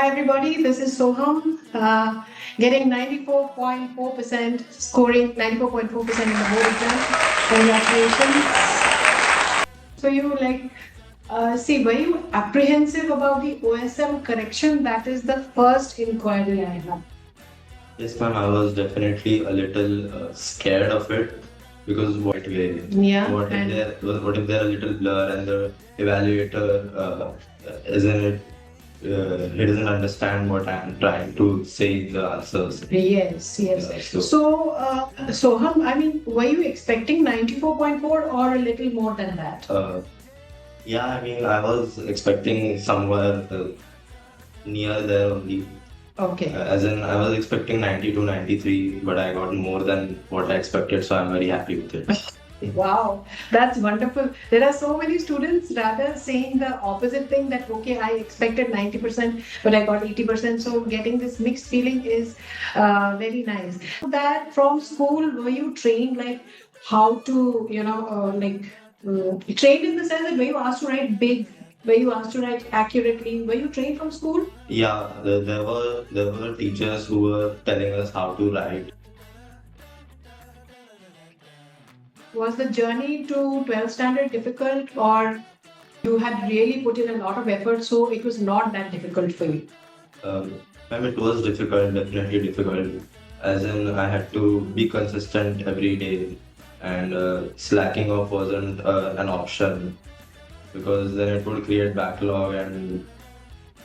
everybody. This is Soham, getting 94.4%, scoring 94.4% in the board exam. Congratulations. So you were you apprehensive about the OSM correction? That is the first inquiry I have. Yes, ma'am, I was definitely a little scared of it because what way? Yeah, What if they're a little blur and the evaluator isn't it? He doesn't understand what I'm trying to say in the answers. Yes. Soham, were you expecting 94.4 or a little more than that? Yeah, I was expecting somewhere near there only. Okay. As in, I was expecting 92, 93, but I got more than what I expected, so I'm very happy with it. Wow, that's wonderful. There are so many students rather saying the opposite thing, that okay, I expected 90%, but I got 80%. So getting this mixed feeling is very nice. That from school, were you trained like how to, trained in the sense that were you asked to write big? Were you asked to write accurately? Were you trained from school? Yeah, there were teachers who were telling us how to write. Was the journey to 12th standard difficult, or you had really put in a lot of effort, so it was not that difficult for you? It was difficult, definitely difficult. As in, I had to be consistent every day, and slacking off wasn't an option because then it would create backlog and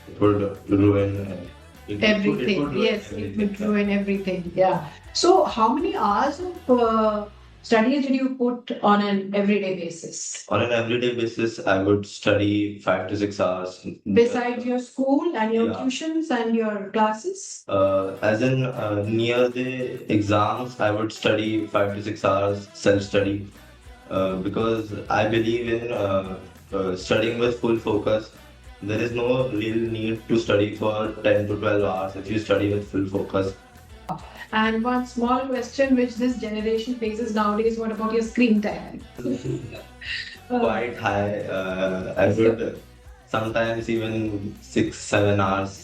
it would ruin Everything. Yes, it would ruin everything. Yeah. So, how many hours of studies did you put on an everyday basis? On an everyday basis, I would study 5 to 6 hours. Besides your school and your Yeah. tuitions and your classes? As in, near the exams, I would study 5 to 6 hours self-study because I believe in studying with full focus. There is no real need to study for 10 to 12 hours if you study with full focus. And one small question which this generation faces nowadays: what about your screen time? Quite high. I would sometimes even 6, 7 hours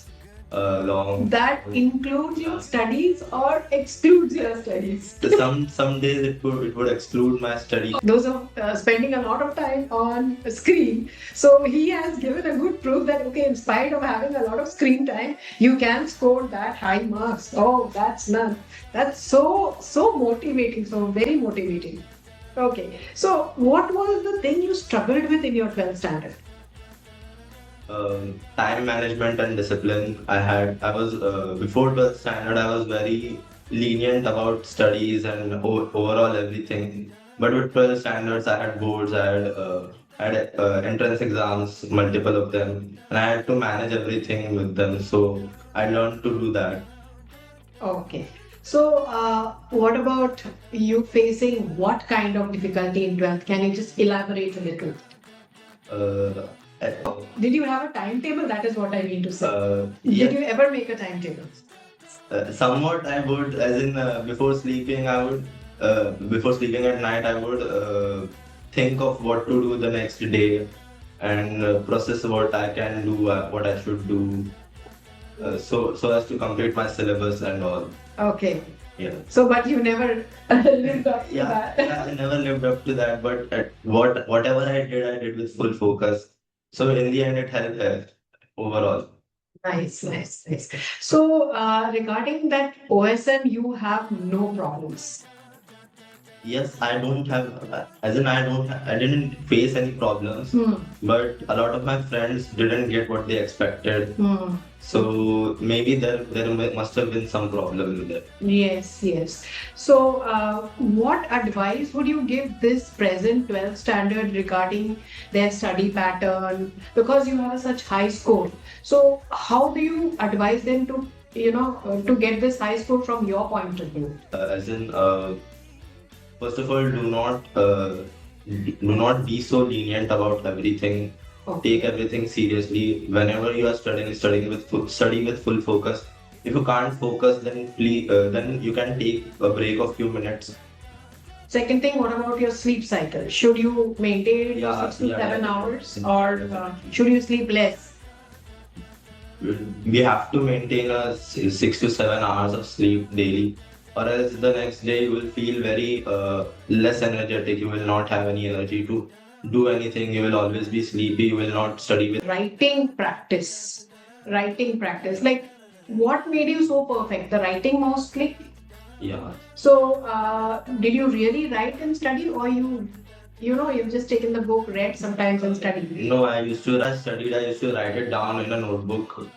long. That includes your studies or excludes your studies? Some days it would exclude my study. Those are spending a lot of time on a screen. So he has given a good proof that okay, in spite of having a lot of screen time, you can score that high marks. Oh, that's so motivating, so very motivating. Okay, so what was the thing you struggled with in your 12th standard? Time management and discipline. I was before 12th standard. I was very lenient about studies and overall everything. But with 12th standards, I had boards. I had entrance exams, multiple of them, and I had to manage everything with them. So I learned to do that. Okay. So, what about you facing what kind of difficulty in 12th? Can you just elaborate a little? Uh, Did you have a timetable? That is what I mean to say. yeah. Did you ever make a timetable? Somewhat I would, as in before sleeping, before sleeping at night, I would think of what to do the next day and process what I can do, what I should do, so as to complete my syllabus and all. Okay. Yeah. So, but you never lived up to Yeah, that. yeah, I never lived up to that, but whatever I did with full focus. So in the end, it helped overall. Nice. So, regarding that OSM, you have no problems. Yes, I don't have, as in I didn't face any problems, but a lot of my friends didn't get what they expected. So maybe there must have been some problem with it. Yes. So, what advice would you give this present 12th standard regarding their study pattern? Because you have such high score. So, how do you advise them to, to get this high score from your point of view? As in, first of all, do not be so lenient about everything. Take everything seriously. Whenever you are study with full focus. If you can't focus, then then you can take a break of few minutes. Second thing, what about your sleep cycle? Should you maintain your 6 to 7 hours, or should you sleep less? we have to maintain a 6 to 7 hours of sleep daily, or else the next day you will feel very less energetic. You will not have any energy to do anything. You will always be sleepy. You will not study with. Writing practice. Writing practice. Like, what made you so perfect? The writing mostly? Yeah. So, did you really write and study, or you've just taken the book, read sometimes and studied? No, I studied, I used to write it down in a notebook.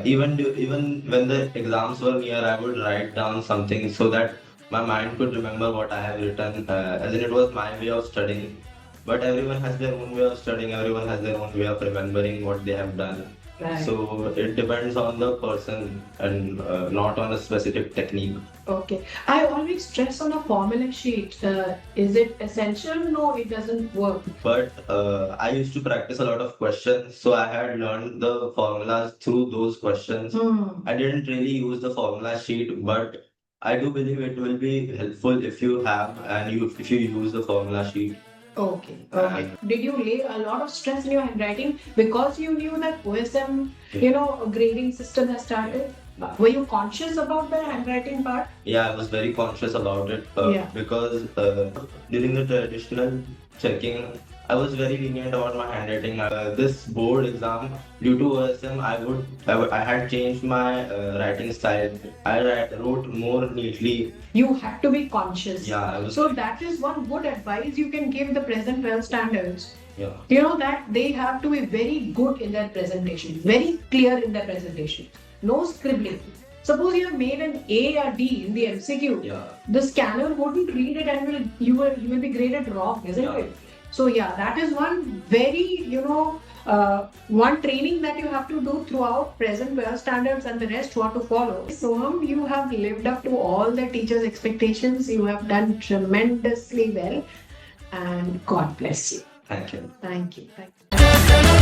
Even when the exams were near, I would write down something so that my mind could remember what I have written, as in it was my way of studying. But everyone has their own way of studying, everyone has their own way of remembering what they have done. Right. So it depends on the person and not on a specific technique. Okay. I always stress on a formula sheet. Is it essential? No, it doesn't work. But I used to practice a lot of questions, so I had learned the formulas through those questions. I didn't really use the formula sheet, but I do believe it will be helpful if you have and if you use the formula sheet. Okay. Okay. Did you lay a lot of stress in your handwriting because you knew that OSM, grading system has started? Were you conscious about the handwriting part? Yeah, I was very conscious about it Yeah. because during the traditional checking, I was very lenient about my handwriting. This board exam, due to OSM, I had changed my writing style. Wrote more neatly. You had to be conscious. Yeah, I was. So that is one good advice you can give the present 12 standards. Yeah. That they have to be very good in their presentation, very clear in their presentation. No scribbling. Suppose you have made an A or D in the MCQ. Yeah. The scanner wouldn't read it and you will be graded wrong, isn't it? So yeah, that is one very, one training that you have to do throughout present 12 standards, and the rest what to follow. Soham, you have lived up to all the teachers' expectations. You have done tremendously well, and God bless you. Thank you. Thank you. Thank you.